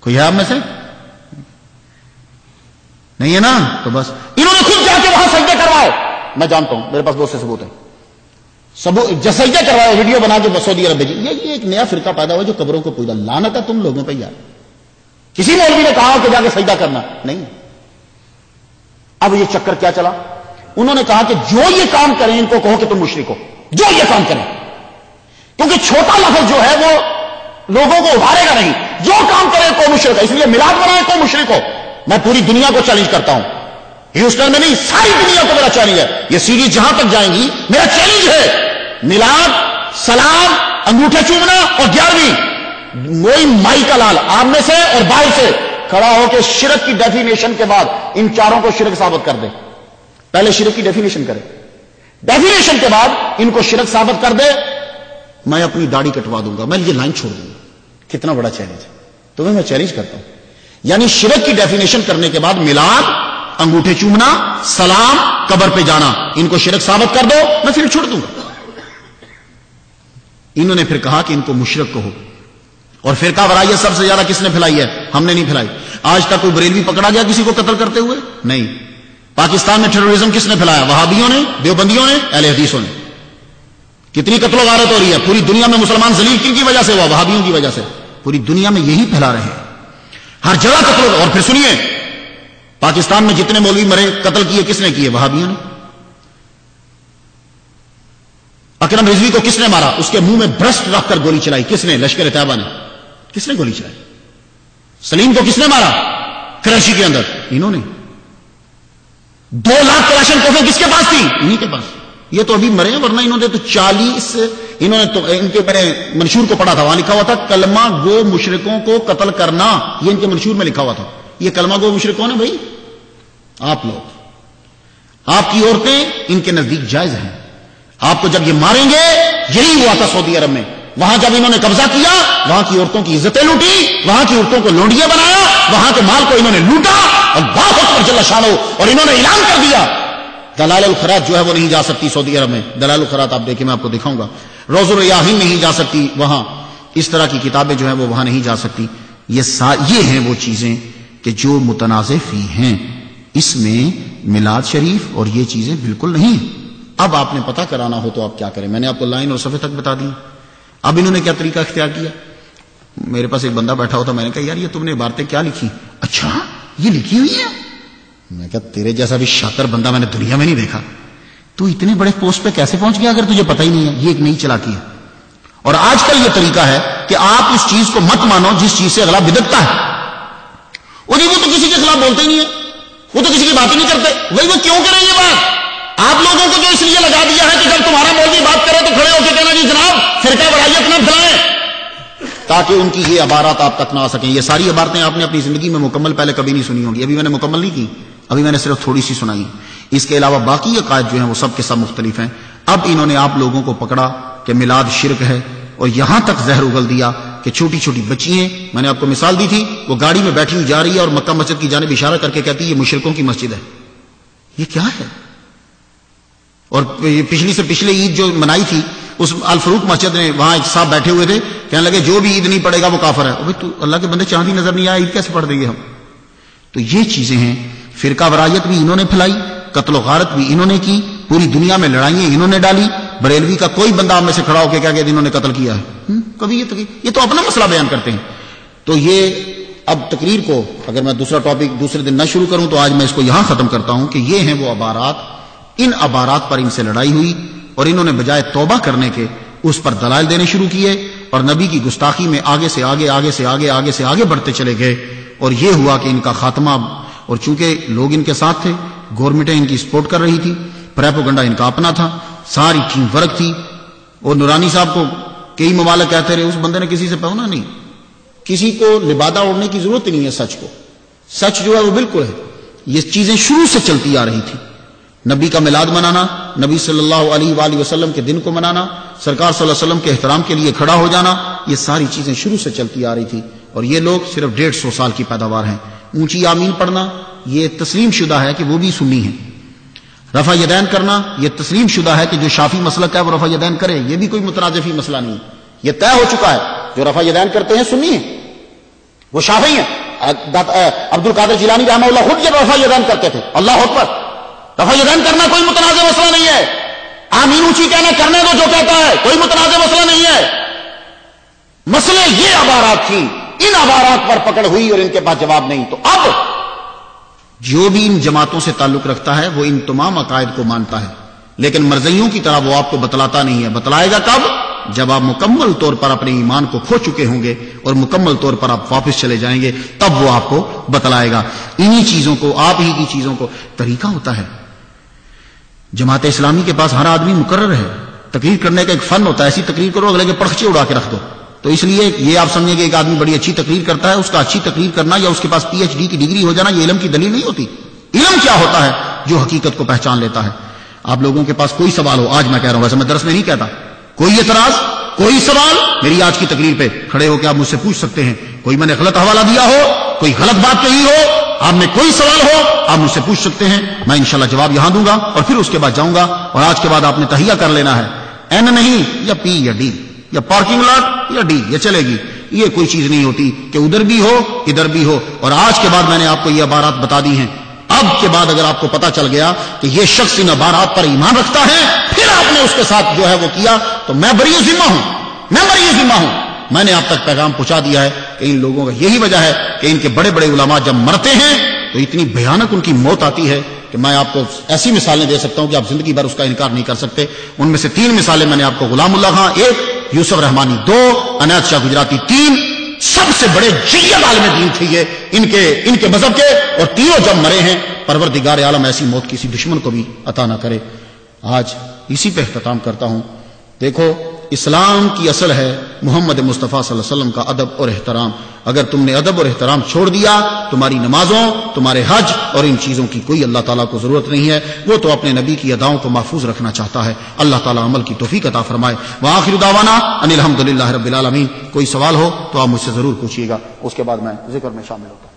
کوئی ہے آپ میں سے؟ نہیں ہے نا. تو بس انہوں نے خود جا کے وہاں سجدے کروائے. میں جانتا ہوں, میرے پاس بہت سے ثبوت ہیں. سجدے کروائے, ویڈیو بنا کے سعودی عرب بھیجی. یہ ایک نیا فرقہ پیدا ہوا جو قبروں کو پوجا. لعنت ہے تم لوگوں پہ یار. کسی مولوی نے کہا کہ جا کے سجدہ کرنا نہیں. اب یہ چکر کیا چلا, انہوں نے کہا کہ جو یہ کام کریں ان کو کہو کہ تم مشرک ہو, جو یہ کام کریں, کیونکہ چھوٹا لفظ جو ہے وہ لوگوں کو ابھارے گا نہیں. جو کام کرے کو مشرک ہے, اس لیے میلاد منائے کو مشرک ہو. میں پوری دنیا کو چیلنج کرتا ہوں, ہیوسٹن میں نہیں ساری دنیا کو میرا چیلنج ہے. یہ سیریز جہاں تک جائیں گی میرا چیلنج ہے, میلاد, سلام, انگوٹھے چومنا اور 11ویں وہی مائی کا لال آپ میں سے اور باہر سے کھڑا ہو کے شرک کی ڈیفینیشن کے بعد ان چاروں کو شرک ثابت کر دے. پہلے شرک کی ڈیفینیشن کرے, ڈیفینیشن کے بعد ان کو شرک ثابت کر دے, میں اپنی داڑھی کٹوا دوں گا, میں یہ لائن چھوڑ دوں گا. کتنا بڑا چیلنج ہے, تو میں چیلنج کرتا ہوں. یعنی شرک کی ڈیفینیشن کرنے کے بعد میلاد, انگوٹھے چومنا, سلام, قبر پہ جانا, ان کو شرک ثابت کر دو, میں پھر چھوڑ دوں گا. انہوں نے پھر کہا کہ ان کو مشرک کہو. اور فرقہ وارائیت سب سے زیادہ کس نے پھیلائی ہے؟ ہم نے نہیں پھیلائی. آج تک کوئی بریلوی پکڑا گیا کسی کو قتل کرتے ہوئے؟ نہیں. پاکستان میں ٹیررزم کس نے پھیلایا؟ وہابیوں نے, دیوبندیوں نے, اہل حدیثوں نے. کتنی قتل و غارت ہو رہی ہے پوری دنیا میں. مسلمان ذلیل کن کی وجہ سے ہوا؟ وہابیوں کی وجہ سے. پوری دنیا میں یہی پھیلا رہے ہیں, ہر جگہ قتل. اور پھر سنیے, پاکستان میں جتنے مولوی مرے, قتل کیے, کس نے کیے؟ وہابیوں نے. اکرم رضوی کو کس نے مارا؟ اس کے منہ میں برسٹ رکھ کر گولی چلائی, کس نے؟ لشکر طیبہ نے. کس نے گولی چلائی؟ سلیم کو کس نے مارا؟ کراچی کے اندر انہوں نے. 2 لاکھ کلاشن کوفیں کس کے پاس تھی؟ انہی کے پاس. یہ تو ابھی مرے ہیں, ورنہ انہوں نے تو 40, انہوں نے تو ان کے میں نے منشور کو پڑھا تھا, وہاں لکھا ہوا تھا کلمہ گو مشرکوں کو قتل کرنا. یہ ان کے منشور میں لکھا ہوا تھا. یہ کلمہ گو مشرک کون ہے بھائی؟ آپ لوگ, آپ کی عورتیں ان کے نزدیک جائز ہیں. آپ کو جب یہ ماریں گے, یہی ہوا تھا سعودی عرب میں. وہاں جب انہوں نے قبضہ کیا, وہاں کی عورتوں کی عزتیں لوٹی, وہاں کی عورتوں کو لونڈیاں بنایا, وہاں کے مال کو انہوں نے لوٹا, اللہ اکبر جل شانہ. اور انہوں نے اعلان کر دیا دلال الخیرات جو ہے وہ نہیں جا سکتی سعودی عرب میں. دلال الخیرات آپ دیکھیں, میں آپ کو دکھاؤں گا. روز الریاحین نہیں جا سکتی وہاں. اس طرح کی کتابیں جو ہیں وہ وہاں نہیں جا سکتی. یہ ہیں وہ چیزیں کہ جو متنازع فی ہیں. اس میں میلاد شریف اور یہ چیزیں بالکل نہیں. اب آپ نے پتہ کرانا ہو تو آپ کیا کریں. میں نے آپ کو لائن اور صفحے تک بتا دی. اب انہوں نے کیا طریقہ اختیار کیا؟ میرے پاس ایک بندہ بیٹھا ہوا تھا, میں نے کہا یار یہ تم نے عبارتیں کیا لکھی؟ اچھا یہ لکھی ہوئی ہے. میں کہا تیرے جیسا بھی شاطر بندہ میں نے دنیا میں نہیں دیکھا. تو اتنے بڑے پوسٹ پہ کیسے پہنچ گیا اگر تجھے پتہ ہی نہیں ہے؟ یہ ایک نئی چلاکی ہے. اور آج کل یہ طریقہ ہے کہ آپ اس چیز کو مت مانو جس چیز سے اگلا بدعتا ہے. وہ تو کسی کے خلاف بولتے ہی نہیں ہے, وہ تو کسی کی بات ہی نہیں کرتے. وہی وہ کیوں کریں یہ بات؟ آپ لوگوں کو جو اس لیے لگا دیا ہے کہ جب تمہارا مولوی بات کرے تو کھڑے ہو کے کہنا جی جناب فرقہ وارائیت نہ پھیلائیں, تاکہ ان کی یہ عبارات آپ تک نہ آ سکیں. یہ ساری عبارتیں آپ نے اپنی زندگی میں مکمل پہلے کبھی نہیں سنی ہوں گی. ابھی میں نے مکمل نہیں کی, ابھی میں نے صرف تھوڑی سی سنائی. اس کے علاوہ باقی عقائد جو ہیں وہ سب کے سب مختلف ہیں. اب انہوں نے آپ لوگوں کو پکڑا کہ میلاد شرک ہے, اور یہاں تک زہر اگل دیا کہ چھوٹی چھوٹی بچی ہیں. میں نے آپ کو مثال دی تھی, وہ گاڑی میں بیٹھی ہوئی جا رہی ہے اور مکہ مسجد کی جانب اشارہ کر کے کہتی ہے یہ مشرکوں کی مسجد ہے. یہ کیا ہے؟ اور پچھلی سے پچھلے عید جو منائی تھی اس الفروق مسجد نے, وہاں ایک صاحب بیٹھے ہوئے تھے, کہنے لگے جو بھی عید نہیں پڑے گا وہ کافر ہے. تو اللہ کے بندے چاندی نظر نہیں آیا, عید کیسے پڑھ دیں گے ہم؟ تو یہ چیزیں ہیں. فرقہ وارائیت بھی انہوں نے پھیلائی, قتل و غارت بھی انہوں نے کی, پوری دنیا میں لڑائیاں انہوں نے ڈالی. بریلوی کا کوئی بندہ آپ میں سے کھڑا ہو کے کیا کہ انہوں نے قتل کیا ہے؟ کبھی یہ تو اپنا مسئلہ بیان کرتے ہیں. تو یہ اب تقریر کو اگر میں دوسرا ٹاپک دوسرے دن نہ شروع کروں تو آج میں اس کو یہاں ختم کرتا ہوں کہ یہ ہیں وہ عبارات. ان عبارات پر ان سے لڑائی ہوئی اور انہوں نے بجائے توبہ کرنے کے اس پر دلائل دینے شروع کیے, اور نبی کی گستاخی میں آگے سے آگے آگے سے آگے آگے سے آگے بڑھتے چلے گئے. اور یہ ہوا کہ ان کا خاتمہ, اور چونکہ لوگ ان کے ساتھ تھے, گورنمنٹیں ان کی سپورٹ کر رہی تھی, پریپوگنڈا ان کا اپنا تھا, ساری ٹیم ورک تھی. اور نورانی صاحب کو کئی ممالک کہتے رہے, اس بندے نے کسی سے پونا نہیں, کسی کو لبادہ اوڑھنے کی ضرورت نہیں ہے. سچ کو سچ جو ہے وہ بالکل ہے. یہ چیزیں شروع سے چلتی آ رہی تھی. نبی کا میلاد منانا, نبی صلی اللہ علیہ وآلہ وسلم کے دن کو منانا, سرکار صلی اللہ علیہ وسلم کے احترام کے لیے کھڑا ہو جانا, یہ ساری چیزیں شروع سے چلتی آ رہی تھی. اور یہ لوگ صرف 150 سال کی پیداوار ہیں. اونچی آمین پڑھنا یہ تسلیم شدہ ہے کہ وہ بھی سنی ہیں. رفع یدین کرنا یہ تسلیم شدہ ہے کہ جو شافی مسلک ہے وہ رفع یدین کرے, یہ بھی کوئی متنازع مسئلہ نہیں. یہ طے ہو چکا ہے جو رفع یدین کرتے ہیں سنی ہیں, وہ شافعی ہیں. عبد القادر جیلانی رحمہ اللہ خود جب رفع یدین کرتے تھے, اللہ اکبر, رفع یدین کرنا کوئی متنازع مسئلہ نہیں ہے. آمین اونچی کہنا کرنے دو جو کہتا ہے, کوئی متنازع مسئلہ نہیں ہے. مسئلے یہ عبارات تھی, ان عبارات پر پکڑ ہوئی اور ان کے پاس جواب نہیں. تو اب جو بھی ان جماعتوں سے تعلق رکھتا ہے وہ ان تمام عقائد کو مانتا ہے، لیکن مرزیوں کی طرح وہ آپ کو بتلاتا نہیں ہے. بتلائے گا کب؟ جب آپ مکمل طور پر اپنے ایمان کو کھو چکے ہوں گے اور مکمل طور پر آپ واپس چلے جائیں گے، تب وہ آپ کو بتلائے گا. انہی چیزوں کو، آپ ہی کی چیزوں کو طریقہ ہوتا ہے. جماعت اسلامی کے پاس ہر آدمی مقرر ہے، تقریر کرنے کا ایک فن ہوتا ہے. ایسی تقریر کرو اگلے کے پرخچے اڑا کے رکھ دو. تو اس لیے یہ آپ سمجھیں کہ ایک آدمی بڑی اچھی تقریر کرتا ہے، اس کا اچھی تقریر کرنا یا اس کے پاس PhD کی ڈگری ہو جانا یہ علم کی دلیل نہیں ہوتی. علم کیا ہوتا ہے؟ جو حقیقت کو پہچان لیتا ہے. آپ لوگوں کے پاس کوئی سوال ہو، آج میں کہہ رہا ہوں، ویسے میں درس میں نہیں کہتا، کوئی اعتراض، کوئی سوال میری آج کی تقریر پہ کھڑے ہو کے آپ مجھ سے پوچھ سکتے ہیں. کوئی میں نے غلط حوالہ دیا ہو، کوئی غلط بات کہی ہو، آپ میں کوئی سوال ہو، آپ مجھ سے پوچھ سکتے ہیں. میں انشاءاللہ جواب یہاں دوں گا اور پھر اس کے بعد جاؤں گا. اور آج کے بعد آپ نے تہیہ کر لینا ہے، N نہیں یا P یا D یا پارکنگ لاٹ یا D، یہ چلے گی. یہ کوئی چیز نہیں ہوتی کہ ادھر بھی ہو ادھر بھی ہو. اور آج کے بعد میں نے آپ کو یہ عبارات بتا دی ہیں. اب کے بعد اگر آپ کو پتا چل گیا کہ یہ شخص ان عبارات پر ایمان رکھتا ہے، پھر آپ نے اس کے ساتھ جو ہے وہ کیا، تو میں بری ذمہ ہوں، میں بری ذمہ ہوں. میں نے آپ تک پیغام پہنچا دیا ہے کہ ان لوگوں کا یہی وجہ ہے کہ ان کے بڑے بڑے علماء جب مرتے ہیں تو اتنی بھیانک ان کی موت آتی ہے کہ میں آپ کو ایسی مثالیں دے سکتا ہوں کہ آپ زندگی بھر اس کا انکار نہیں کر سکتے. ان میں سے 3 مثالیں میں نے آپ کو، غلام اللہ خان 1، یوسف رحمانی 2، عنایت شاہ گجراتی 3. سب سے بڑے جیل عالم دین تھے یہ ان کے مذہب کے، اور تینوں جب مرے ہیں. پروردگار عالم ایسی موت کسی دشمن کو بھی عطا نہ کرے. آج اسی پہ اختتام کرتا ہوں. دیکھو، اسلام کی اصل ہے محمد مصطفیٰ صلی اللہ علیہ وسلم کا ادب اور احترام. اگر تم نے ادب اور احترام چھوڑ دیا، تمہاری نمازوں، تمہارے حج اور ان چیزوں کی کوئی اللہ تعالیٰ کو ضرورت نہیں ہے. وہ تو اپنے نبی کی اداؤں کو محفوظ رکھنا چاہتا ہے. اللہ تعالیٰ عمل کی توفیق عطا فرمائے. وآخر دعوانا ان الحمدللہ رب العالمین. کوئی سوال ہو تو آپ مجھ سے ضرور پوچھیے گا، اس کے بعد میں ذکر میں شامل ہوتا ہوں.